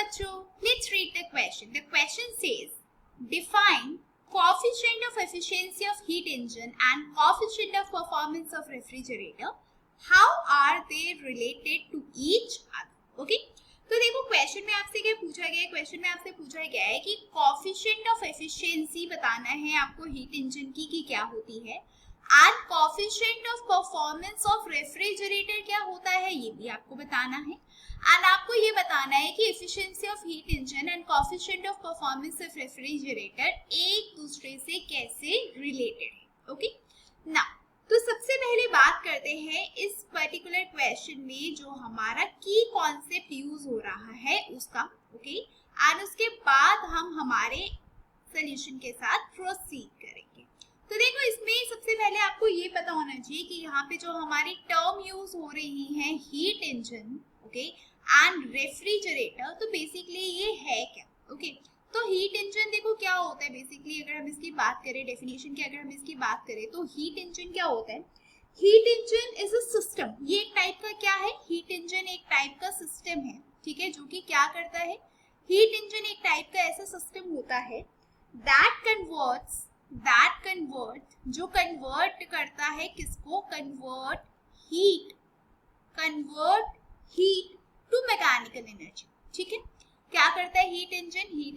बच्चों, let's read the question. The question says, define coefficient of efficiency of heat engine and coefficient of performance of refrigerator. How are they related to each other? Okay? तो देखो question में आपसे क्या पूछा गया है, question में आपसे पूछा गया है कि कोफिशिएंट ऑफ एफिशिएंसी बताना है आपको हीट इंजन की कि क्या होती है, and coefficient of performance of refrigerator क्या होता है ये भी आपको बताना है, एंड आपको ये बताना है कि efficiency of heat engine and coefficient of performance of refrigerator एक दूसरे से कैसे रिलेटेड है। ओके ना, तो सबसे पहले बात करते हैं इस पर्टिकुलर क्वेश्चन में जो हमारा की कॉन्सेप्ट यूज हो रहा है उसका। ओके, एंड उसके बाद हम हमारे सॉल्यूशन के साथ प्रोसीड करेंगे। तो देखो इसमें सबसे पहले आपको ये पता होना चाहिए कि यहाँ पे जो हमारी टर्म यूज हो रही है heat engine, okay, and refrigerator, तो बेसिकली ये है क्या। ओके, तो हीट इंजन देखो क्या होता है बेसिकली, अगर हम इसकी बात करें डेफिनेशन की, अगर हम इसकी बात करें तो हीट इंजन क्या होता है, heat engine is a system. ये एक टाइप का क्या है, हीट इंजन एक टाइप का सिस्टम है, ठीक है, जो कि क्या करता है, हीट इंजन एक टाइप का ऐसा सिस्टम होता है दैट कन्वर्ट्स जो कन्वर्ट करता है किसको, convert heat to mechanical energy. ठीक है, क्या करता है हीट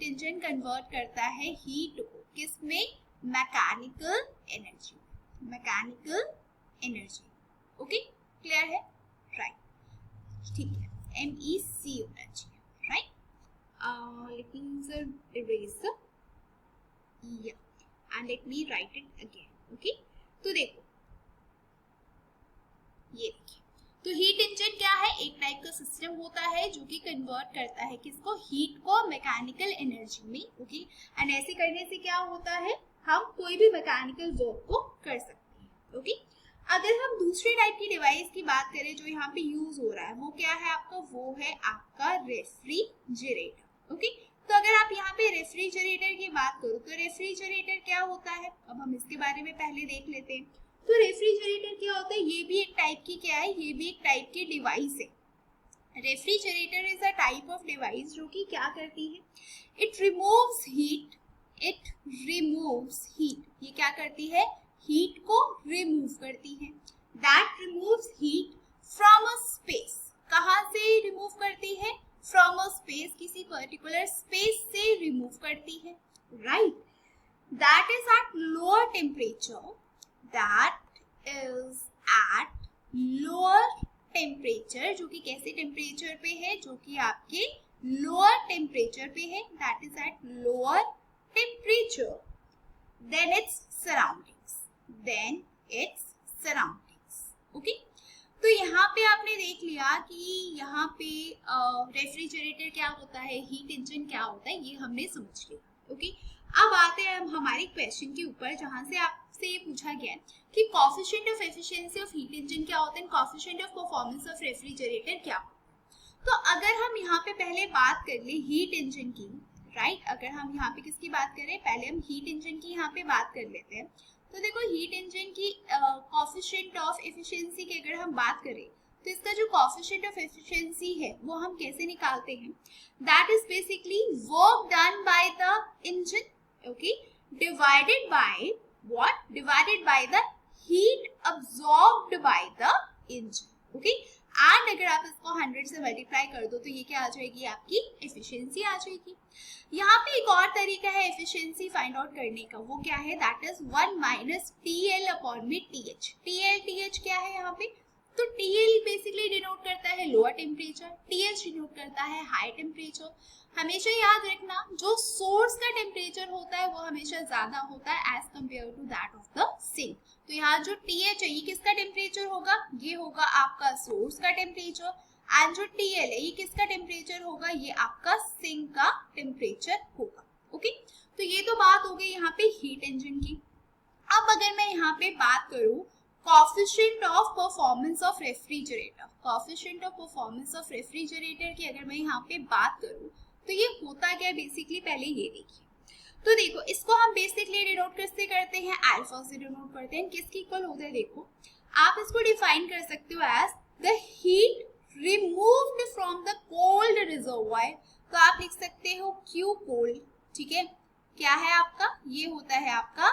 इंजन कन्वर्ट करता है हीट को किसमें, मैकेनिकल एनर्जी। ओके, क्लियर है, राइट, ठीक है, MEC होना चाहिए, right. Let me erase and let me write it again. Okay, तो देखो ये देखिए, तो हीट इंजन क्या है, एक टाइप का सिस्टम होता है जो कि कन्वर्ट करता है किसको, हीट को मैकेनिकल एनर्जी में। ओके, एंड ऐसे करने से क्या होता है, हम कोई भी मैकेनिकल वर्क को कर सकते हैं। ओके, अगर हम दूसरे टाइप की डिवाइस की बात करें जो यहाँ पे यूज हो रहा है वो क्या है आपका, वो है आपका रेफ्रिजरेटर। ओके, तो अगर आप यहाँ पे रेफ्रिजरेटर की बात करो तो रेफ्रिजरेटर क्या होता है, अब हम इसके बारे में पहले देख लेते हैं। तो रेफ्रिजरेटर क्या होता है, ये भी एक टाइप की क्या है, ये भी एक टाइप की डिवाइस है। Refrigerator is a type of device जो कि क्या करती है, इट रिमूव्स हीट, ये क्या करती है, हीट को रिमूव करती है, that removes heat from a space. कहाँ से रिमूव करती है, फ्रॉम अ स्पेस, किसी पर्टिकुलर स्पेस से रिमूव करती है, right. That is at lower temperature, जो कि कैसे टेम्परेचर पे है, जो कि आपके लोअर टेम्परेचर पे है, that is at lower temperature than its surroundings. Okay, तो यहाँ पे आपने देख लिया कि यहाँ पे रेफ्रिजरेटर क्या होता है, हीट इंजन क्या होता है, ये हमने समझ लिया। ओके, अब आते हैं हम हमारे क्वेश्चन के ऊपर जहाँ से आपसे ये पूछा गया है कि coefficient of efficiency of heat engine क्या होता है, coefficient of performance of refrigerator क्या होता है। तो अगर हम यहाँ पे पहले बात कर ले हीट इंजन की, राइट, अगर हम यहाँ पे किसकी बात करें, पहले हम हीट इंजन की यहाँ पे बात कर लेते हैं। तो देखो हीट इंजन की कोफिशिएंट ऑफ एफिशिएंसी की अगर हम बात करें तो इसका जो कोफिशिएंट ऑफ एफिशिएंसी है वो हम कैसे निकालते हैं, that is basically work done by the engine, okay, divided by what, divided by the heat absorbed by the engine. Okay, and अगर आप इसको 100 से मल्टीप्लाई कर दो तो ये क्या आ जाएगी, आपकी एफिशिएंसी आ जाएगी। यहाँ पे एक और तरीका है एफिशिएंसी फाइंड आउट करने का, वो क्या है, that is 1 minus TL upon में TH। TH क्या है यहाँ पे, तो TL बेसिकली डिनोट करता है लोअर टेम्परेचर, TH डिनोट करता है हाई टेम्परेचर। हमेशा याद रखना जो सोर्स का टेम्परेचर होता है वो हमेशा ज्यादा होता है as compare to that of the sink. तो यहाँ जो TH है ये किसका टेम्परेचर होगा, ये होगा आपका सोर्स का टेम्परेचर, एंड जो TL है ये किसका टेम्परेचर होगा, ये आपका सिंक का टेम्परेचर होगा। ओके, तो ये तो बात हो गई यहाँ पे हीट इंजन की। अब अगर मैं यहाँ पे बात करूँ coefficient of performance of refrigerator, coefficient of performance of refrigerator की अगर मैं यहाँ पे बात करूँ तो ये होता क्या है बेसिकली, पहले ये देखिए। तो देखो इसको हम बेसिकली डिनोट किससे करते हैं, अल्फा से डिनोट करते हैं। किसके इक्वल होता है, देखो आप इसको डिफाइन कर सकते हो as the heat removed from the cold reservoir तो आप लिख सकते हो Q कोल्ड, ठीक है, क्या है आपका, ये होता है आपका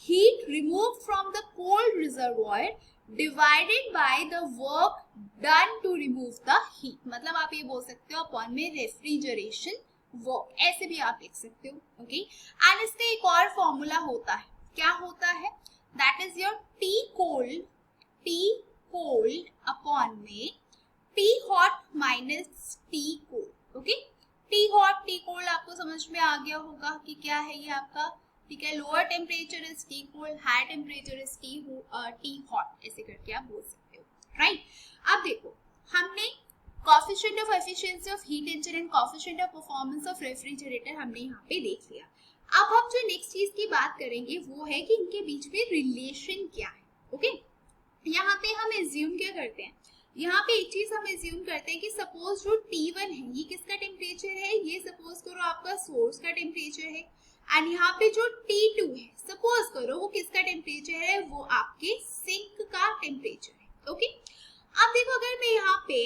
heat remove from the cold reservoir divided by the work done to remove the heat, मतलब आप ये बोल सकते हो अपॉन में रेफ्रिजरेशन वर्क, ऐसे भी आप लिख सकते हो, ओके। एंड इसका एक और फॉर्मूला होता है, क्या होता है, that is your T cold upon में T hot minus T cold, okay. T hot T cold आपको समझ में आ गया होगा कि क्या है ये आपका, ठीक है, lower temperature is T cold, higher temperature is T hot, ऐसे करके आप बोल सकते हो, राइट। अब देखो हमने coefficient of efficiency of heat engine and coefficient of performance of refrigerator हमने यहाँ पे देख लिया। अब हम जो नेक्स्ट चीज की बात करेंगे वो है कि इनके बीच में रिलेशन क्या है, ओके। यहाँ पे हम एज्यूम क्या करते हैं, यहाँ पे एक चीज हम एज्यूम करते हैं कि सपोज जो T1 है ये किसका टेम्परेचर है, ये सपोज करो आपका सोर्स का टेम्परेचर है, एंड यहाँ पे जो T2 है सपोज करो वो किसका टेम्परेचर है, वो आपके सिंक का टेम्परेचर है, ओके। अब देखो अगर मैं यहाँ पे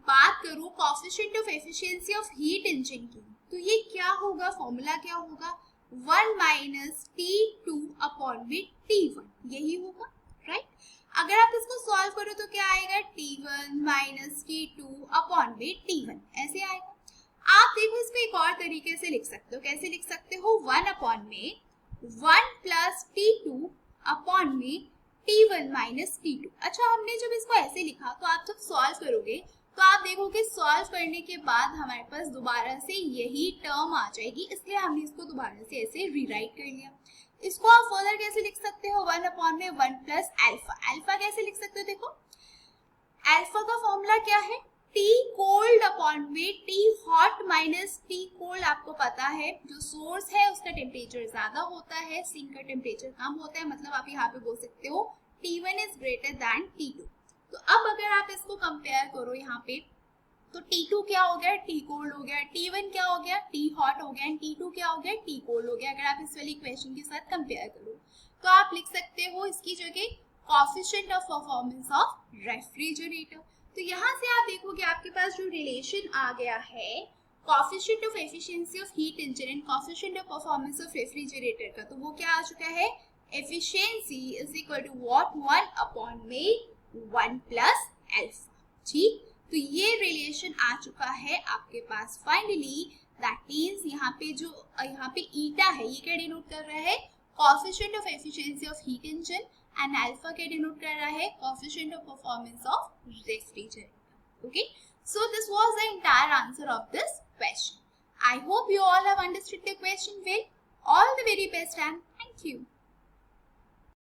बात करूँ coefficient of efficiency of heat engine की, तो ये क्या होगा, फॉर्मूला क्या होगा, 1 माइनस T2 अपॉन में T1, यही होगा, राइट। अगर आप इसको सॉल्व करो तो क्या आएगा, T1 माइनस T2 अपॉन में T1, ऐसे आएगा। आप देखो इसको एक और तरीके से लिख सकते हो, कैसे लिख सकते हो, 1 अपॉन में 1 प्लस T2 अपॉन में T1 माइनस T2। अच्छा, हमने जब इसको ऐसे लिखा तो आप जब सॉल्व करोगे तो आप देखोगे सॉल्व करने के बाद हमारे पास दोबारा से यही टर्म आ जाएगी, इसलिए हमने इसको दोबारा से ऐसे रीराइट कर लिया। इसको आप फर्दर कैसे लिख सकते हो, 1 अपॉन में 1 प्लस अल्फा, अल्फा कैसे लिख सकते हो, देखो अल्फा का फॉर्मूला क्या है, टी कोल्ड अपॉन में T hot minus T cold, आपको पता है जो सोर्स है उसका टेम्परेचर ज्यादा होता है, सिंक का टेम्परेचर कम होता है, मतलब आप यहाँ पे बोल सकते हो T1 is greater than T2। तो अब अगर आप इसको कंपेयर करो यहाँ पे, तो T2 क्या हो गया, T कोल्ड हो गया, T1 क्या हो गया, T हॉट हो गया, एंड T2 क्या हो गया, T कोल्ड हो गया। अगर आप इस वाली इक्वेशन के साथ कंपेयर करो तो आप लिख सकते हो इसकी जगह coefficient of performance of refrigerator. तो यहाँ से आप देखोगे आपके पास जो रिलेशन आ गया है coefficient of efficiency of heat engine and coefficient of performance of refrigerator का, तो वो क्या आ चुका है, efficiency is equal to what, 1 upon में 1 प्लस अल्फा, ठीक। तो ये रिलेशन आ चुका है आपके पास फाइनली, दैट मींस यहाँ पे ईटा है, ये क्या डिनोट कर रहा है, coefficient of efficiency of heat engine, and alpha क्या डिनोट कर रहा है, coefficient of performance of refrigerator, okay. So this was the entire answer of this question. I hope you all have understood the question well. All the very best and thank you.